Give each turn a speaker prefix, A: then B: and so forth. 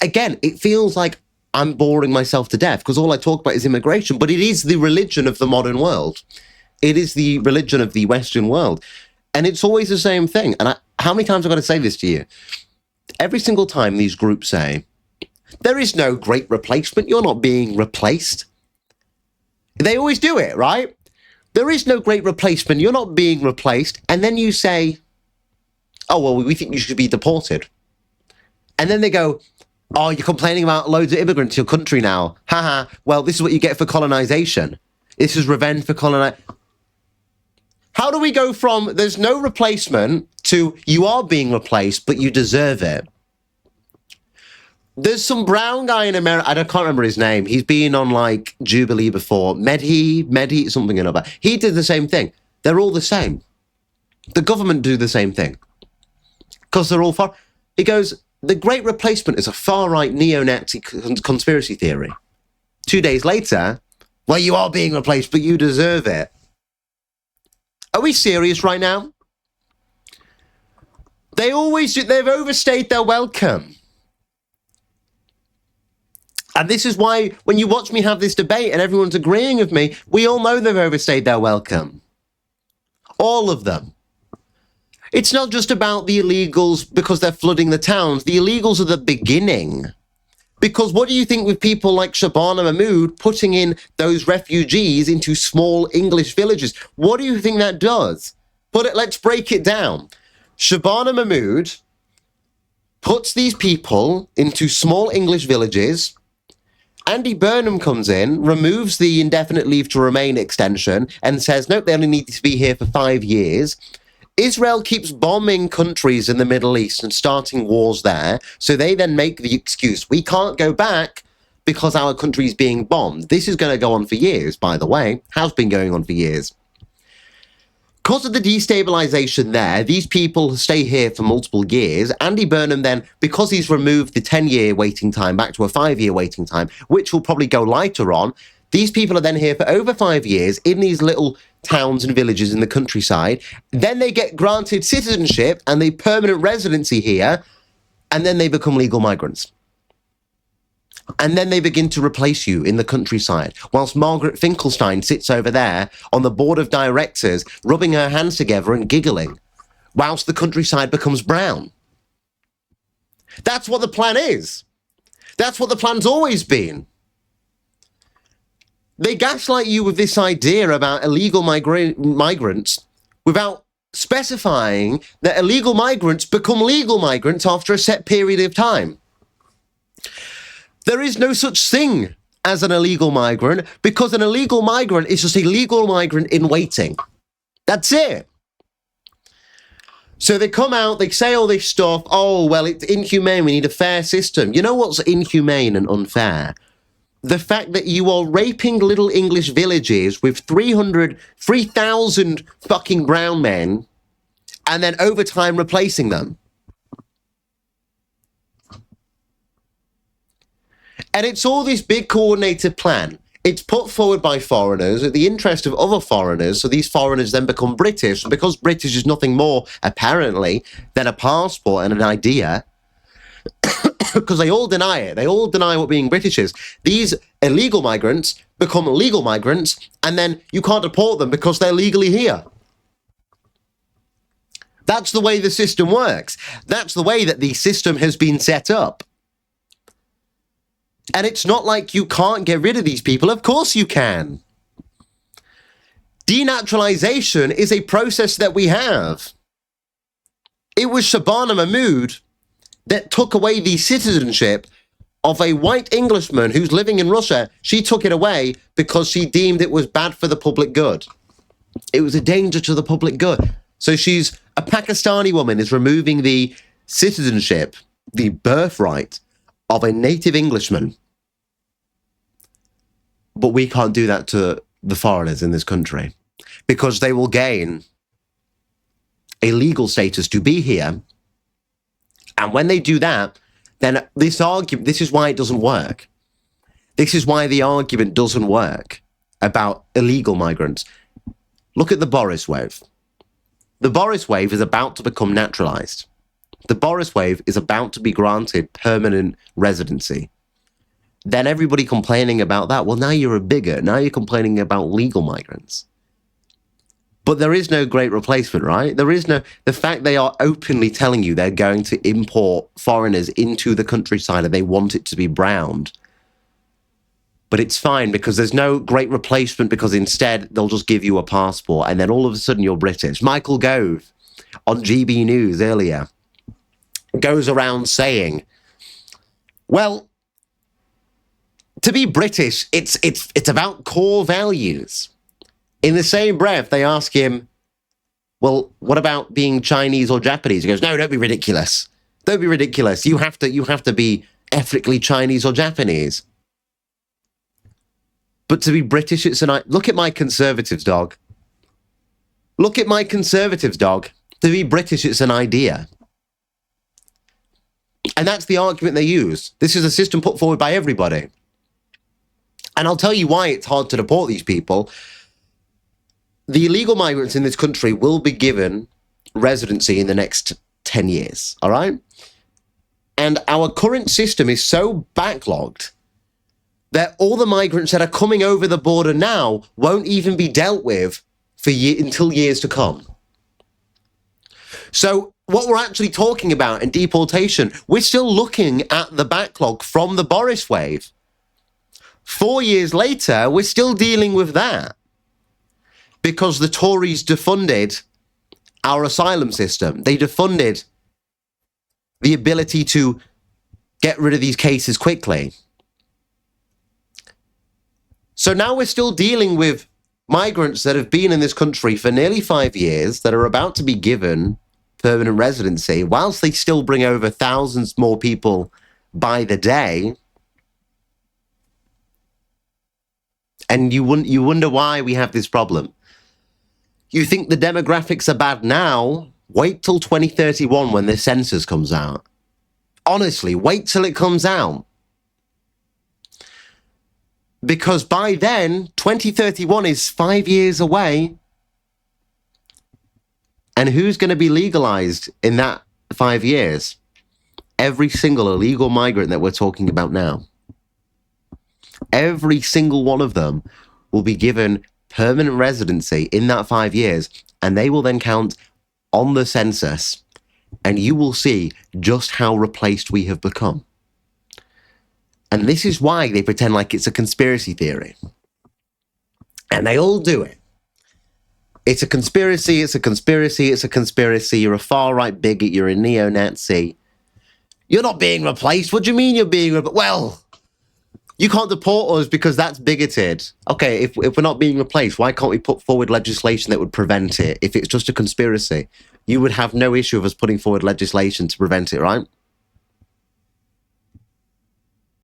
A: again, it feels like I'm boring myself to death because all I talk about is immigration, but it is the religion of the modern world. It is the religion of the Western world. And it's always the same thing. And how many times have I got to say this to you? Every single time these groups say, there is no great replacement, you're not being replaced. They always do it, right? There is no great replacement, you're not being replaced. And then you say, oh, well, we think you should be deported. And then they go, oh, you're complaining about loads of immigrants to your country now. Haha, well, this is what you get for colonization. This is revenge for colonization. How do we go from there's no replacement to you are being replaced, but you deserve it? There's some brown guy in America, I can't remember his name. He's been on like Jubilee before. Mehdi, something or another. He did the same thing. They're all the same. The government do the same thing. Because they're all far. He goes, the great replacement is a far-right neo-Nazi conspiracy theory. 2 days later, well, you are being replaced, but you deserve it. Are we serious right now? They always do. They've overstayed their welcome. And this is why when you watch me have this debate and everyone's agreeing with me, we all know they've overstayed their welcome. All of them. It's not just about the illegals because they're flooding the towns. The illegals are the beginning. Because what do you think with people like Shabana Mahmood putting in those refugees into small English villages? What do you think that does? Let's break it down. Shabana Mahmood puts these people into small English villages. Andy Burnham comes in, removes the indefinite leave to remain extension and says, nope, they only need to be here for 5 years. Israel keeps bombing countries in the Middle East and starting wars there. So they then make the excuse, we can't go back because our country is being bombed. This is going to go on for years, by the way. Has been going on for years. Because of the destabilization there, these people stay here for multiple years. Andy Burnham then, because he's removed the 10-year waiting time back to a 5-year waiting time, which will probably go lighter on, these people are then here for over 5 years in these little towns and villages in the countryside. Then they get granted citizenship and the permanent residency here, and then they become legal migrants. And then they begin to replace you in the countryside, whilst Margaret Finkelstein sits over there on the board of directors, rubbing her hands together and giggling, whilst the countryside becomes brown. That's what the plan is. That's what the plan's always been. They gaslight you with this idea about illegal migrants without specifying that illegal migrants become legal migrants after a set period of time. There is no such thing as an illegal migrant because an illegal migrant is just a legal migrant in waiting. That's it. So they come out, they say all this stuff. Oh, well, it's inhumane. We need a fair system. You know what's inhumane and unfair? The fact that you are raping little English villages with 3,000 fucking brown men and then over time replacing them. And it's all this big coordinated plan. It's put forward by foreigners at the interest of other foreigners. So these foreigners then become British. And because British is nothing more, apparently, than a passport and an idea, because they all deny it. They all deny what being British is. These illegal migrants become legal migrants, and then you can't deport them because they're legally here. That's the way the system works. That's the way that the system has been set up. And it's not like you can't get rid of these people. Of course you can. Denaturalization is a process that we have. It was Shabana Mahmood that took away the citizenship of a white Englishman who's living in Russia. She took it away because she deemed it was bad for the public good. It was a danger to the public good. So she's a Pakistani woman is removing the citizenship, the birthright of a native Englishman. But we can't do that to the foreigners in this country because they will gain a legal status to be here. And when they do that, then this is why it doesn't work. This is why the argument doesn't work about illegal migrants. Look at the Boris wave. The Boris wave is about to become naturalized. the Boris wave is about to be granted permanent residency. Then everybody complaining about that, well, now you're a bigot. Now you're complaining about legal migrants. But there is no great replacement, right? There is no, the fact they are openly telling you they're going to import foreigners into the countryside and they want it to be browned. But it's fine because there's no great replacement, because instead they'll just give you a passport and then all of a sudden you're British. Michael Gove on GB News earlier goes around saying, well, to be British, it's about core values. In the same breath, they ask him, well, what about being Chinese or Japanese? He goes, no, don't be ridiculous. Don't be ridiculous. You have to be ethnically Chinese or Japanese. But to be British, it's an... Look at my Conservatives, dog. Look at my Conservatives, dog. To be British, it's an idea. And that's the argument they use. This is a system put forward by everybody. And I'll tell you why it's hard to deport these people. The illegal migrants in this country will be given residency in the next 10 years, all right? And our current system is so backlogged that all the migrants that are coming over the border now won't even be dealt with until years to come. So what we're actually talking about in deportation, we're still looking at the backlog from the Boris wave. 4 years later, we're still dealing with that because the Tories defunded our asylum system. They defunded the ability to get rid of these cases quickly. So now we're still dealing with migrants that have been in this country for nearly 5 years that are about to be given permanent residency, whilst they still bring over thousands more people by the day. And you wonder why we have this problem. You think the demographics are bad now? Wait till 2031 when the census comes out. Honestly, wait till it comes out. Because by then, 2031 is 5 years away. And who's going to be legalized in that 5 years? Every single illegal migrant that we're talking about now. Every single one of them will be given permanent residency in that 5 years, and they will then count on the census, and you will see just how replaced we have become. And this is why they pretend like it's a conspiracy theory. And they all do it. It's a conspiracy, it's a conspiracy, it's a conspiracy. You're a far-right bigot, you're a neo-Nazi. You're not being replaced. What do you mean you're being replaced? Well, you can't deport us because that's bigoted. Okay, if we're not being replaced, why can't we put forward legislation that would prevent it? If it's just a conspiracy, you would have no issue of us putting forward legislation to prevent it, right?